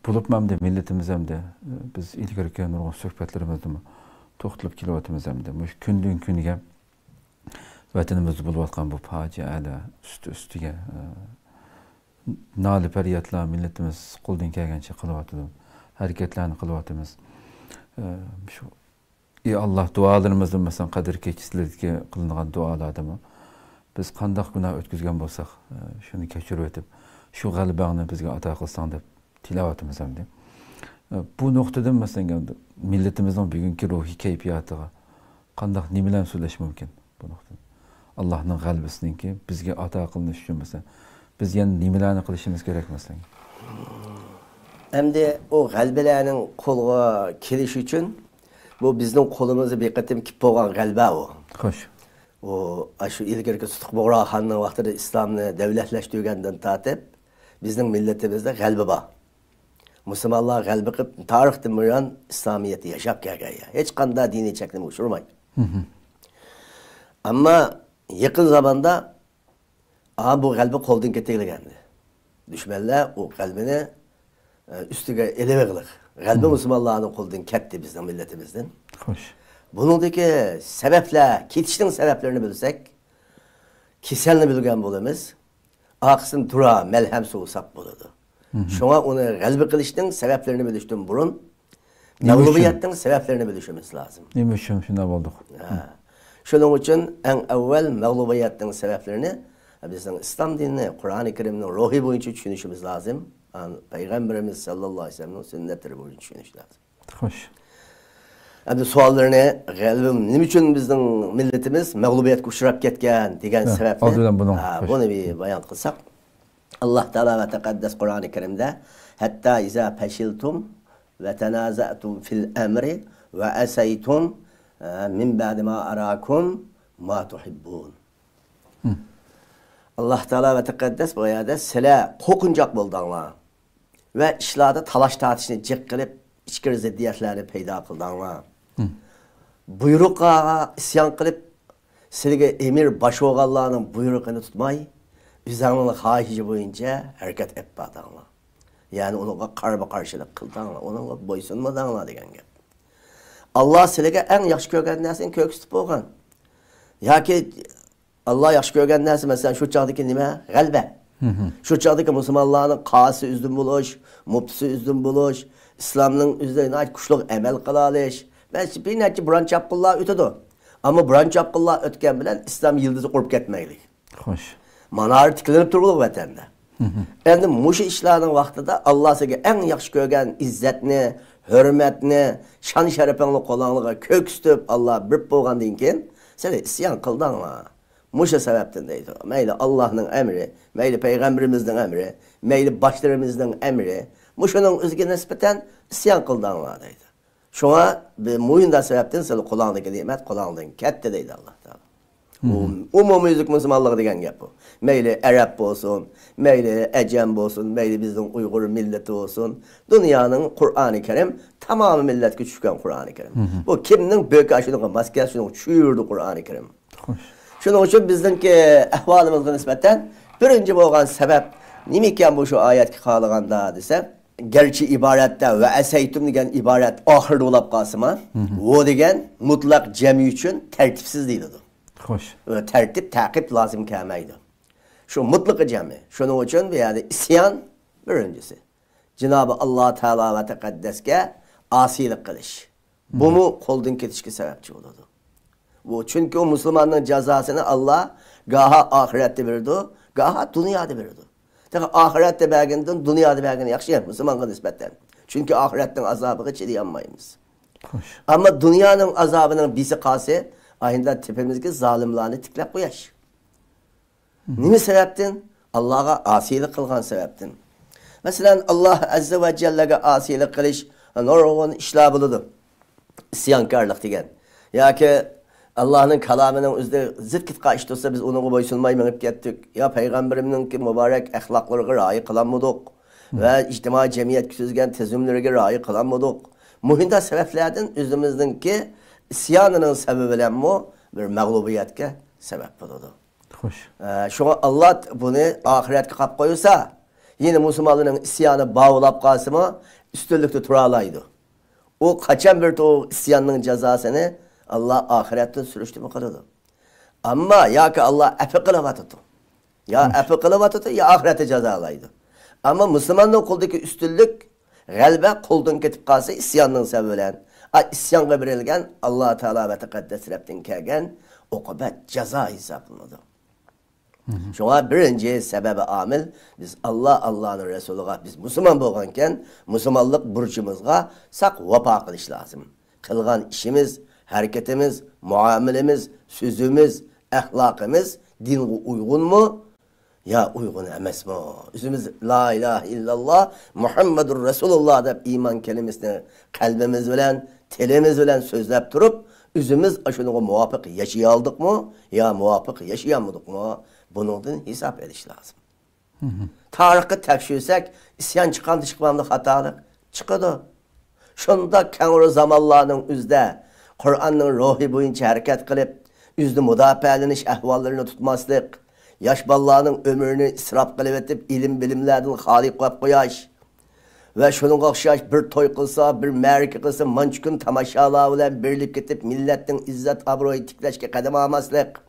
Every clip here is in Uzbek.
Bulup memde milletimiz hem de biz ilgirken nurgun söhbetlerimizde to'xtalib kelyapmiz hamda kundan kunga vatanimizda bo'layotgan bu fojialar ustiga noli faryodlar millatimiz qo'ldan kelgancha qilyapti, harakatlarni qilyapmiz. Shu Allah dualarımızda mesela Kadir Keçisi'deki kılınan dualardamı biz qandaq günah ötküzgen bolsak şunu keçirip etip şu galibağını bizge ata kılsan deb tilavatımız hem de. Bu noktadan mesela milletimizin bugünkü ruhi keyfiyatıga qandaq nimeler söyleş mümkün bu noktada. Allah'ın galbisinden ki bizge ata kılınış için mesela biz yani nimelerini kılışımız gerek mesela. Hem de o galbelerinin kolga keliş için bu bizning qo'limizda beqatim kip bo'lgan g'alaba u. Xo'sh. O shu ilgirki Sutuq Bug'ro xonning vaqtida islomni davlatlashtirgandan tortib bizning millatimizda g'alaba bor. Musulmonlar g'alaba qilib tarixdan buyon islomiyatni yashab kelgan. Hech qanday diniy cheklarni ushurmaydi. Ammo yaqin zamonda bu g'alaba qo'ldan ketilgandi. Dushmanlar o g'albani üstüge eleveğilik. G'alba Müslümanlarning qo'ldan ketdi bizning millatimizdan. Xo'sh. Buningdagi sabablar, ketishning sabablarini bilsak, kasalni bilgan bo'lamiz. Aqsin tura malham suv bo'ladi. Shunga uni g'alba qilishning sabablarini bilishdan burun mag'lubiyatning sabablarini bilishimiz lozim. Nima uchun shunday bo'ldi? Shuning uchun eng avval mag'lubiyatning sabablarini bizning islom dinini, Qur'oni Karimning ruhi bo'yicha tushunishimiz lozim. Peygamberimiz sallallahu aleyhi ve sellem'in sünnetleri boyunca düşünüş lazım. Hoş. Endi suallarını g'albim nima uchun bizning milletimiz mag'lubiyatga uchrab ketgan degan sababni buni bir bayon qilsak, Alloh taolo va taqaddas Qur'oni Karimda hatta iza fashiltum va tanaza'tum fil amri va asaytum min ba'di ma arakum ma tuhibbun. Alloh taolo va taqaddas bu yerda sizlar qo'rqinchoq bo'ldinglar ve işlerde talaş tartışını cık kılıp içkir ziddiyetlerini peyda kıldığına. Buyruğa isyan kılıp silge emir başı oğallarının buyruğunu tutmayı üzerinin hahişi boyunca hareket etmedığına. Yani onunla karba karşılık kıldığına, onunla boysunmadığına degen gep. Allah silge en yaxşı görgen nersin köksütüp olgan. Ya ki Allah yaxşı görgen nersin mesela şu çağdaki nime? Galbe. Şu çağdaki Müslümanların qası üzdün buluş, muptisi üzdün buluş, İslam'ın üzerine kuşluk emel kılalış. Ben bir neçe buran çapkıllar ötüdü. Ama buran çapkıllar ötken bilen İslam yıldızı kurup ketmeylik. Hoş. Manar tiklenip duruluk vatanda. Endi muşu işlerin vaxtida Allah size en yaxşı görgen izzetini, hürmetini, şan şerefini kolanlığa kökstüp Allah bir boğandın ki sen isyan kıldın mı? Muşa sebepten deydi. Meyli Allah'ın emri, meyli Peygamberimizin emri, meyli başlarımızın emri, muşunun üzgün nispeten isyan kıldanlar deydi. Şuna bir muyunda sebepten sen kulağındaki nimet kulağından kette deydi Allah Teala. Umumizlik Müslümanlığı degen gap bu. Meyli Arap olsun, meyli Ecem olsun, meyli bizim Uygur milleti olsun. Dünyanın Kur'an-ı Kerim tamamı millet küçükken Kur'an-ı Kerim. Bu kiminin büyük aşırı maskesini çüğürdü Kur'an-ı Kerim. Hoş. Şunun için bizdeki ahvalımızga nisbeten birinci bo'lgan sebep nimekan bu şu ayet qaliganda desa, gerçi ibarette ve eseytum degan ibaret ahirde olab qasıma, o degan mutlaq cemi için tertipsiz deydi. Hoş. Tertip, takip lazım kelmeydi. Şu mutlaq cemi. Şunun için bir yerde isyan birincisi. Cenab-ı Allah Teala ve Tekaddeske asilik qilish. Bunu qo'ldan ketishga sababchi bo'ladi. Bu çünkü o Müslümanın cezasını Allah gaha ahirette verdi, gaha dünyada verdi. Tabi ahirette belgenden dünyada belgenden yaxşı Müslüman'a nispetten. Çünkü ahiretten azabı çileyemeyiz. Ama dünyanın azabının bisi kası ayında tepemizde zalimlerini tiklep koyaş. Nimi sebepten? Allah'a asilik kılgan sebepten. Mesela Allah Azze ve Celle'ye asilik kılış nurgun işler buludu. İsyankarlık degen. Ya ki Allah'ın kalamının üzerinde zıtkit kaçtı olsa biz onu boysunmayı menip gettik. Ya Peygamberim'in ki mübarek ahlaklarına raya kılanmadık. Ve içtimai cemiyet küsüzgen tezümlerine raya kılanmadık. Muhinda sebeplerden üzümüzdün ki isyanının sebebiyle mu bir mağlubiyetke sebep buldu. Hoş. Şuna Allah bunu ahirette kap koyursa yine Müslümanların isyanı bağlap kalsımı üstünlükte turalaydı. O kaçan bir o isyanın cezasını Allah ahirette sürüştürme kıldı. Ama ya ki Allah efe kılavatıdı. Ya efe kılavatıdı ya ahirete cezalaydı. Ama Müslümanın kuldaki üstünlük galbe kuldan ketip kalsa isyanın sebebiyle. İsyanga verilgen Allah Teala ve Tekaddes Rabb'den kelgen okubat ceza hesaplandı. Şuna birinci sebebi amil biz Allah'ın Resulü'ne biz Müslüman bolganken Müslümanlık burcumuzga sak vapa kılış lazım. Kılgan işimiz, hareketimiz, muamelemiz, sözümüz, ahlakımız dinge uygun mu? Ya uygun emes mi? Üzümüz la ilahe illallah Muhammedur Resulullah dep iman kelimesini kalbimiz bilen, telimiz bilen sözlep durup üzümüz aşınıga muvafık yaşayaldık mı? Ya muvafık yaşayamadık mı? Bunun hesap ediş lazım. Tarihı tekşirsek isyan çıkandı çıkmandı hatalık çıkıdı. Şunda kenara zamanlarının üzde Kur'an'ın ruhi boyunca hareket kılıp üzde müdafialeniş ahvallarını tutmaslık, yaş ballarının ömrünü israf kılıp etip ilim bilimlerden hali koyup koyaş ve şunun okşaş bir toy kılsa, bir merke kılsa, mançkın tamaşalar ile birlik etip milletin izzet abroyu tikleşke kadem almaslık.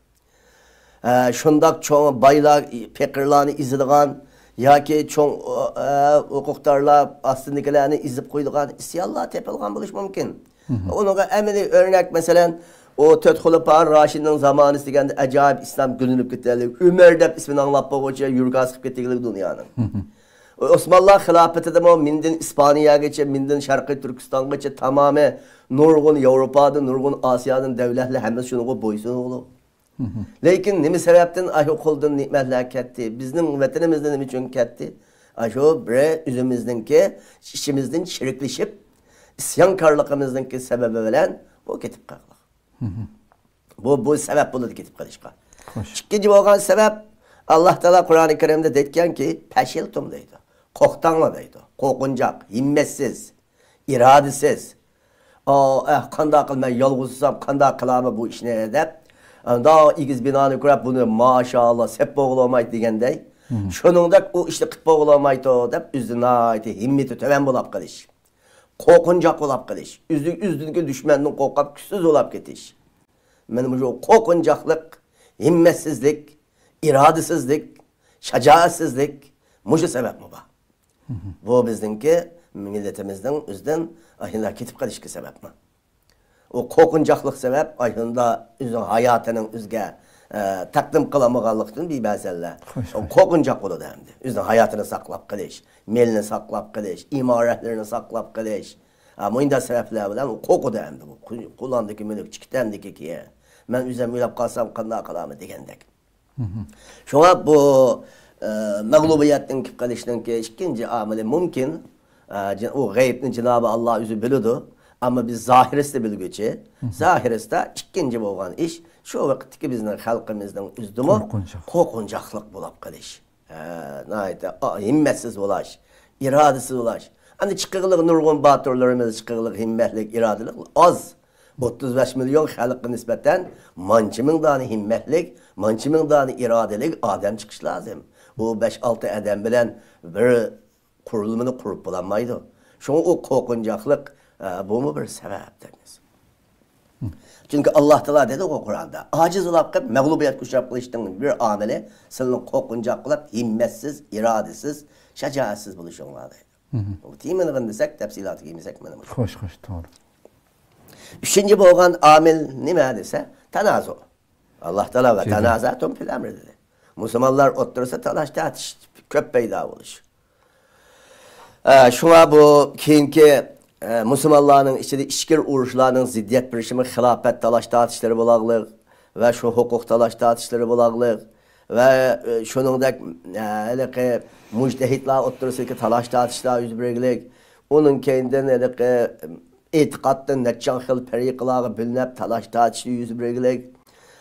Şundak çoğun baylar, pekirlerini izlediğin, ya ki çoğun hukuktarlar aslındakilerini izleyip koyduğun isyanlar tepilgan buluş mümkün. Onun emeli örnek mesela o Tötxulupar Raşid'in zamanı istigende acayip İslam gülünüp gittiği, Ömer dep ismini anlap boğuca yürgü asıp gittiği dünyanın. Osmanlı hilafeti de o mindin İspanya'ya geçe, mindin Şarkı Türkistan'a geçe tamamı nurgun Avrupa'da, nurgun Asya'nın devletli hemen şunu boysun oğlu. Lakin nimi sebepten aşo koldan nimetler ketti. Bizim vatanımızda nimi için ketti. Aşo bre üzümüzdeki işimizden şirikleşip isyankarlığımızdaki sebebi bilen bu ketip kaldı. Bu sebep buldu ketip kalışka. İkinci olan sebep Allah Teala Kur'an-ı Kerim'de deyken ki peşiltum deydi. Koktanla deydi. Kokuncak, himmetsiz, iradesiz. Kanda kılma yolguzsam, kanda kılama bu işine edip daha ikiz binanı kurap bunu maşallah sep boğulamaydı degende. Şununda o işte kıt boğulamaydı deyip üzdüne ait himmeti töven bulap kılış. Kokuncak olap kılış. Üzdünkü düşmanın kokap küsüz olap ketiş. Benim bu kokuncaklık, himmetsizlik, iradesizlik, şacaatsizlik muşu sebep mi bu? Bu bizdenki milletimizden üzden ahında ketip kalışkı sebep mi? O kokuncaklık sebep ahında üzün hayatının üzge takdim kılamıqallıqtın bir mesele. O kokuncak olur da hem de. Üzün hayatını saklap kılış, melini saklap kılış, imaretlerini saklap kılış. Ama inda sebepler bilen o koku da hem de bu. Kullandaki mülük çıkıtendeki ki ben üzüm mülük kalsam kanda kalamı degendek. Şuna bu mağlubiyetin kip kalışının ki ikinci ameli mümkün. O gaybini Cenab-ı Allah üzü biliyordu. Ama biz zahiriste bilgüçü. Zahiriste ikinci olan iş şu vakitteki bizden halkımızdan üzdümü kokuncaklık bulap kılış. Himmetsiz ulaş, iradesiz ulaş. Hani çıkıqlıq nurgun batırlarımız çıkıqlıq, himmetlik, iradelik az. 35 milyon halkı nispeten mançımın dani himmetlik, mançımın dani iradelik adam çıkış lazım. O 5-6 adam bilen bir kurulumunu kurup bulanmaydı. Şunu o kokuncaklık bu mu bir sebep deniz. Çünkü Allah Teala dedi o Kur'an'da. Aciz olap ki mağlubiyet kuşap kılıştığın bir ameli senin kokuncaklık, himmetsiz, iradesiz, şacaatsiz buluşunlar dedi. Timini desek, tepsilatı giymesek benim. Hoş, doğru. Üçüncü boğan amil nime dese? Tenazu. Allah Teala ve tenazatun fil emri dedi. Müslümanlar oturursa talaş tartış, köp peyda olur. Şuna bu keyinki Müslümanların içinde işkir uğraşlarının ziddiyet birişimi, hilafet talaş tartışları bulaqlıq ve şu hukuk talaş tartışları bulaqlıq ve şunundaki müctehitler oturursa ki talaş tartışlar yüz birlik. Onun kendinden etikattan netcan xil periqlağı bilinip talaş tartışlı yüz birlik.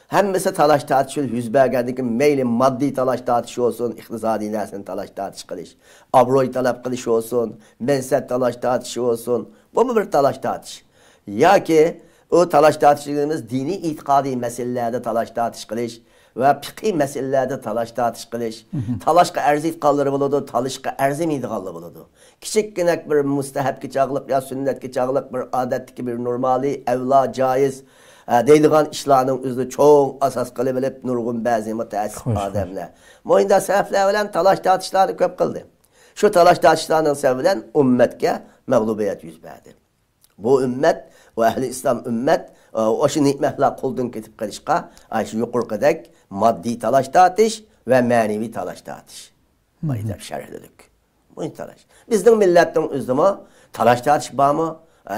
Hemmesi talaş tartışıl yüz bergəndiki meyli maddi talaş tartışı olsun, iqtisadi nəsin talaş tartış qilish, abroy talab qilish olsun, mensət talaş tartışı olsun. Bu mu bir talaş tartış? Ya ki o talaş tartışlarımız dini itiqadi meselelerde talaş tartış qilish va fiqhiy masalalarda talash tortish qilish, talashga arziydiganlari bo'ladi, talashga arzimaydiganlari bo'ladi. Kichikgina bir mustahab chog'liq yo sunnatga chog'liq bir odatdagi bir normaliy, avlo joiz deydigan ishlarning o'zida cho'ng asos qilib bilib nurg'un ba'zi mutaassib odamlar. Mo'yinda saflar bilan talash tortishlarni ko'p qildi. Shu talash tortishlarning sababi bilan ummatga mag'lubiyat yuz berdi. Bu ummat va ahli islom ummat o'sha ne'matlar qo'ldan ketib qolishga, shu yuqorqidek moddiy talash tortish va ma'naviy talash tortish. Mayda sharhladik. Bu talash. Bizning millatning o'zida talash tortish bormi?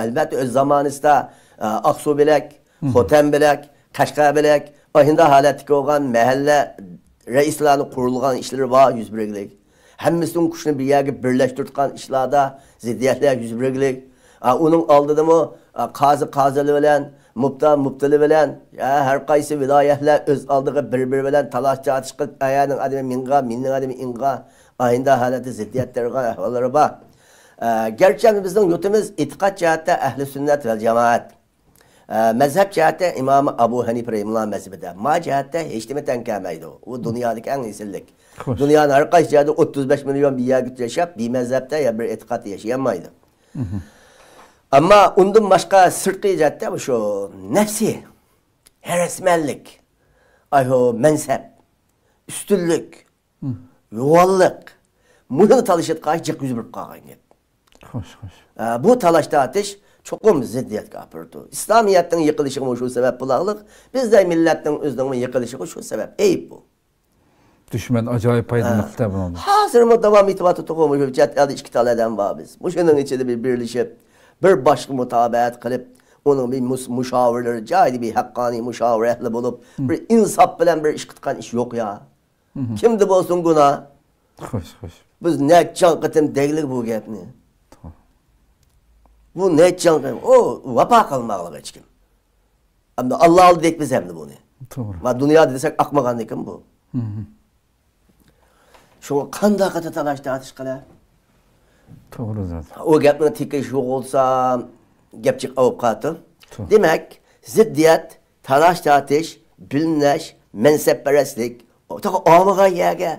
Albatta o'z zamonida Aqsu bilak, Xotan bilak, Qashqar bilak, o'sha holatda bo'lgan mahalla raislarning qurilgan ishlari bor yuz berlik. Hammasının kuchini bir yerga birlashtirgan ishlarda ziddiyatlar yuz berlik. Onun oldidami qozi bilan, mubtali bilan, har qaysi viloyatlar o'z oldiga bir-biri bilan talash tortish qilib, ayaning adami minga, minning adami inga, aynda holatda ziddiyatlarga ahvollari bor. Gerçi bizning yurtimiz e'tiqod jihatda ahli sunnat va jamoat. Mazhab jihatda İmam Abu Hanife rahimahulloh mazhabida, ma jihatda hech nima tankamaydi. U dunyodagi eng esillik. Dünyanın her qaysi yerda 35 milyon bir yerda yashab, bir mazhabda ya bir e'tiqod yashamaydi. Ama undan başka sirtqi jihatda shu nafsi, hevesmenlik, ayo mansab, üstünlük, yuvallık, bunu talışıtqay jiq yuz berib qolgan gap. Xo'sh. Bu talash tortish cho'qim ziddiyatga olib bordi. İslamiyatning yiqilishiga shu sabab bo'lag'liq, bizday millatning o'zining yiqilishiga shu sabab. Ayb bu. Düşman acayip aydınlıkta bunu. Hazırmı devam itibatı toxumuş, cəhdədə iki tane adam var biz. Bunun içinde bir birleşip, bir başka mutabaat qilib, onun bir müşavirleri, caydi bir haqqani müşavir ehli bulup, bir insaf bilen bir iş qıtqan iş yok ya. Kimdi bolsun buna? Xo'sh. Biz ne can qıtım deylik bu gapni. Bu ne can qıtım? O vapa qılmaqlıq hiç kim. Ama Allah aldı deyik biz hem de bunu. Doğru. Ama dünyada desek akmağan kim bu? Şuna qanday qata talash tortish qilar? To'g'ri zot. O gapni tekish yo'q bo'lsa, gapchiq olib qoldi. Demak, ziddiyat, talash tortish, bilnash, mansabparastlik, omaga yerga,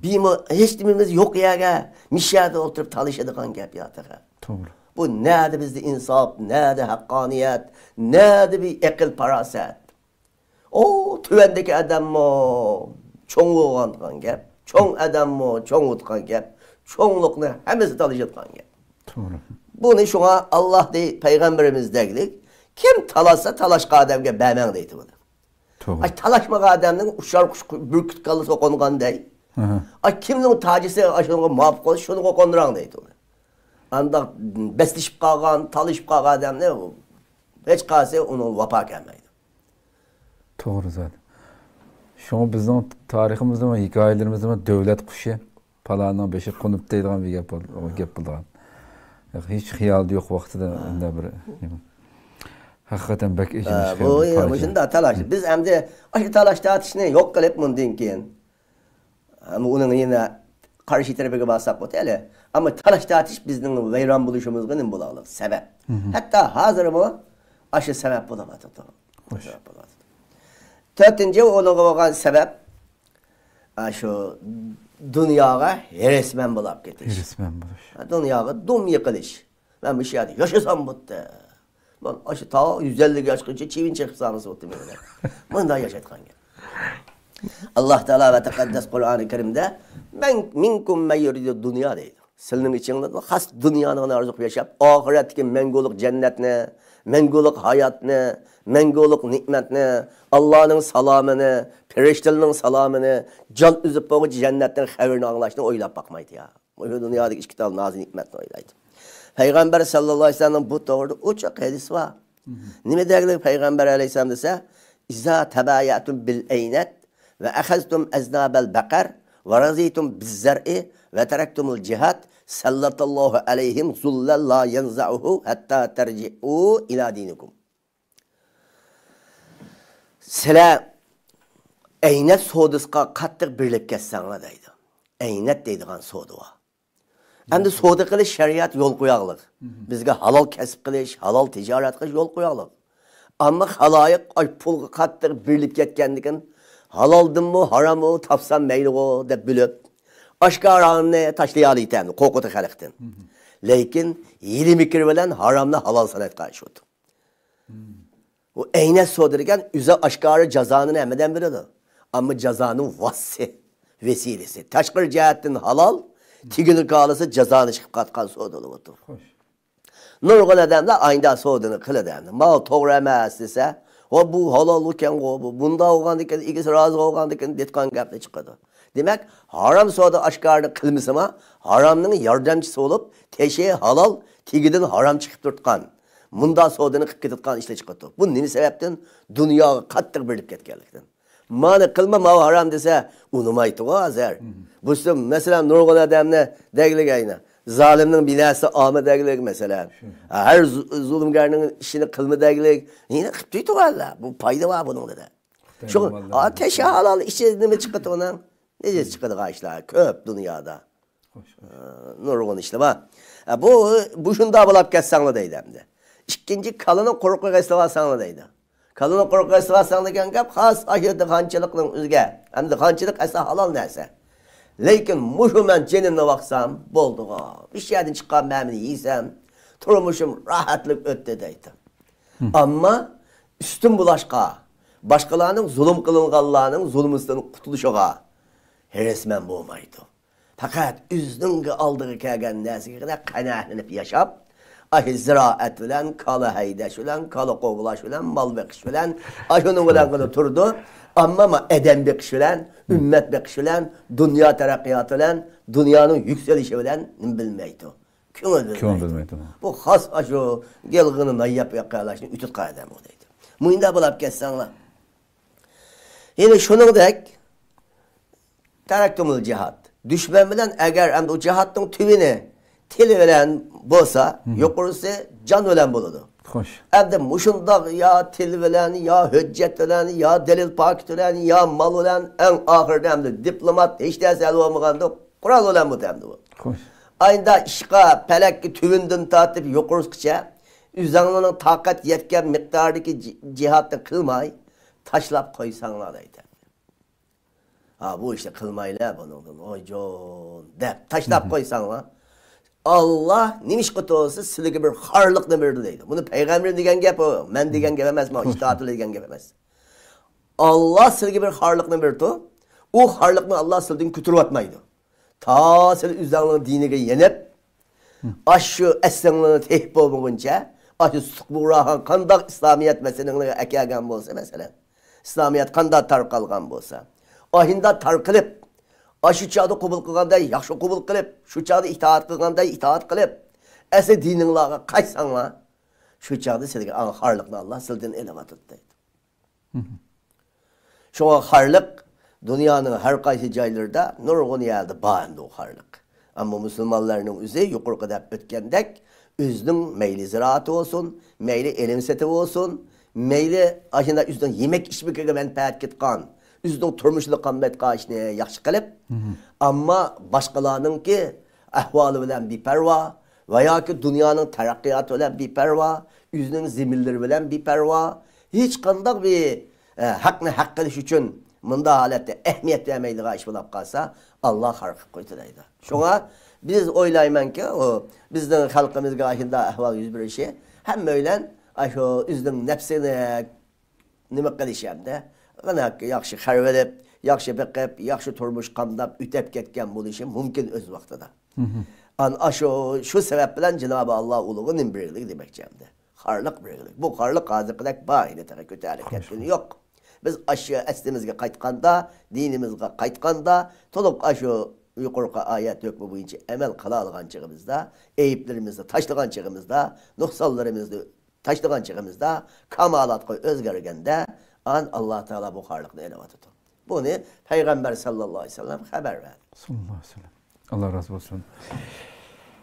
bimi hech nimamiz yo'q yerga, mishada o'tirib talashadigan gap yo'q. To'g'ri. Bu nada bizda insof, nada haqqoniyat, nada bir aql farosat. O tuvandagi odammo cho'ng bo'lgan gap. Çoğun adammo, çoğun utkan gap, çoğunlukni hammasi talashadigan gap. To'g'ri. Buni shunga Alloh dey, payg'ambarimiz deylik, kim talasa talashqa odamga bermang deydi buni. To'g'ri. Ay talashmagan odamning ushar qush burkut kallasi qo'nganday. Ay kimning tajisi ashunga muvofiq qilish, shuni qo'ndirang deydi uni. Anda beslishib qolgan, talashib qolgan odamni hech qaysi uni vafo kelmaydi. To'g'ri zot. Şu bizning tariximizda va hikoyalarimizda davlat qushi palanning beshi qo'nib deydigan bir gap bo'lgan. Hech xiyol yo'q vaqtida unda bir haqiqatan bak eshinish. Bu shunda talash. Biz endi o'sha talash tortishni yo'q qilib bundan keyin. Ama uning yana qarshi tarafiga borsak bo'tali. Ammo talash tortish bizning vayron bo'lishimizga nima bo'ladi? Sabab. Hatto hozirmi o'sha sabab bo'lyapti. Dördüncü onuğa olan sebep şu dünyaya heresmen bulup getiş. Heresmen buluş. Dünyaya dum yıkılış. Ben bir şey dedim. Yaşasam buttu. Ben aşı ta 150 yaş kıcı çivin çıksanız buttu böyle. Bunu da yaşatkan gel. Allah Teala ve Tekaddes Kur'an-ı Kerim'de ben minkum me yuridu dünya deydi. Senin içinde has dünyanın arzuq yaşap, ahiretki menguluk cennetine, menguluk hayatını, menguluk nimetini, Allah'ın salamını, periştelinin salamını, can üzüp boğu cennetten haberini anlaştığını oylap bakmaydı ya. Bu dünyadaki iki tane nazi nimetini oylaydı. Peygamber sallallahu aleyhi ve sellem bu doğruda o çok hadis var. Ne derler Peygamber aleyhisselam dese? İza tebayatum bil eynet ve ahaztum eznabel bakar ve razitum bizzer'i ve terektumul cihad sallatallahu aleyhim zullen la yenza'uhu hatta terci'u ila dinikum. Sizlar eynet sodisqa qattiq birlik ketsanlar deydi. Eynet deydigan soda var. Endi soda qilish shariat yo'l qo'yaqliq. Bizga halol kasb qilish, halol tijorat qilish yo'l qo'yaqliq. Ammo haloyiq pulga qattiq birlik ketgandikin Halaldınmı, haramı, tapsan meyli o deb bilip, aşkarağını taşlayalıydı, qo'rqitdi xalqdan. Lekin yili mikir bilan haramni halol sanatga aytishdi. Bu eynet so'dirgan üze aşkarı cazanı nemadan biladi? Amma cazanın vesilesi. Tashqi jihatdan halol, tigini qalasa cazani chiqib qatgan so'dilyapti. Nurg'un odamlar aynda so'dini qiladi. Mal to'g'ri emas desa, o bu halol ekan, bu bunda olgandikan, ikisi rozi olgandikan detgan gapni chiqadi. Demak, haram so'da oshkorni qilmasama, haromning yordamchisi bo'lib, teshi halol, tigidan harom chiqib turtgan. Munda so'dini qilib ketgan ishlar chiqadi. Bu nima sababdan? Dunyoga qattiq birib ketganlikdan. Mana qilma, ma haram desa, unumaydi hozir. Bu masalan nurg'un odamni degligayna. Zalimning binasi omadaglik masalan. Har zulmgarning ishini qilmadaglik, yine qilib tuydi valla. Bu foyda bor buning dedi. Shu ateş halol ishi nima chiqadi uning? Nece chiqadi ishlar ko'p dunyoda. Nurg'un ishlar bor. Bu shunda bo'lib ketsanglar deydi endi. İkinci kalını qo'rqib eslavasanglar deydi. Kalını qo'rqib eslavasang degan gap xos ayirdi qanchilikning o'ziga. Endi qanchilik esa halol narsa. Lekin muhimman jenimni vaqsam bo'ldi-ku. Bir yerdan chiqqan ma'mini yeysam, turmushim rahatlik o'tdi deydi. Ammo üstün bulashqa, boshqalarning zulm qilinganlarning zulmidan qutulishiga heresmen bo'lmaydi. Faqat o'zining oldiga kelgan narsaga qanoatlanib yashab, ziraat bilan, kala haydash bilan, kala qovlash bilan, mal beqish bilan, shuni bilan qilib turdi. Amma edem beqish bilan, ümmet beqish bilan, dünya taraqqiyoti bilan, dunyoning yuksalishi bilan bilmaydi. Ko'ngil bilmaydi. Bu xos shu gelg'ini nayyab yaqalashni ütüt qo'yadam u deydi. Munda bo'lib ketsanglar. Yine shuningdek taraktumul jihad. Düşman bilan agar endi o jihadning tüvini til bilan bo'lsa, yuqorisi jon bilan bo'ladi. Xo'sh. Endi mushundaq ya til bilan, ya hujjat bilan, ya dalil pokit bilan, ya mal bilan eng oxirida endi diplomat hech narsa olmaganda Qur'on bilan bo'tamdi bu. Xo'sh. Aynda ishqa palakki tüvinden tatib yuqorisigacha o'zingizning toqat yetgan miqdordagi jihadni qilmay tashlab qo'ysanglar deydi. Bu işte qilmaylar buningdan. Oyjon deb tashlab qo'ysanglar, Allah nimish qotolsa sizlarga bir xorliqni berdi deydi. Buni payg'ambar degan gap o, men degan gap emas, men itoatli degan gap emas. Allah sizlarga bir xorliqni berdi. U xorliqni Allah sizlardan ko'tarib atmaydi. Ta siz o'zingizning diniga yenib, shu aslinglarni tehib bo'lmaguncha, shu suqburohan qandoq islomiyat masalalarini akagan bo'lsa, masalan, islomiyat qandoq tarqalgan bo'lsa, ahinda tarqilib, şu çağda qabul qilganda yaxshi qabul qilib, şu çağda itoat qilganda itoat qilib, asli dininglarga qaytsanglar, şu çağda sizga xorliqni Allah sizdan elab atadi deydi. Şoňa xorliq dunyoning har qaysi joylarida nurg'un yerda bor endi o xorliq. Ammo musulmonlarning o'zi yuqorqi deb o'tgandek, o'zining mayli ziraati bo'lsin, mayli ilm seti bo'lsin, mayli ashunda o'zining yemek ichmakiga manfaat ketgan, o'zining turmushini qammat qilishni yaxshi qilib, ammo boshqalarningki ahvoli bilan beparvo va yoki dunyoning taraqqiyoti bilan beparvo, o'zining ziminlari bilan beparvo, hech qanday bir haqni haq qilish uchun bunda holatda ahamiyat bermaydigan ish bo'lib qolsa, Alloh xalq qilib qo'ydi deydi. Shunga biz o'ylaymanki, o bizning xalqimizga shunday ahvol yuz berishi hamma bilan shu o'zining nafsini nima qilishanda, yaxshi xarvalib, yaxshi biqib, yaxshi turmush qamdab o'tib ketgan bo'lishi mumkin o'z vaqtida. Ana shu sabab bilan Janob Alloh ulug'i birlik demoqchimdi. Xorliq birlik. Bu xorliq hozirgidek bayida ko'tarib ketgani yo'q. Biz aşağı eslimizge qaytganda, dinimizge qaytganda, to'liq shu yuqorqi oyat hukmi bo'yicha amal qila olgan chig'imizda, ayiblarimizni tashlagan chig'imizda, nuqsonlarimizni tashlagan chig'imizda, kamolatga o'zgarganda, Alloh taolo bu xorliqni elab o'tadi. Buni payg'ambar sallallohu alayhi vasallam xabar berdi. Sallallohu alayhi vasallam. Alloh razı olsun.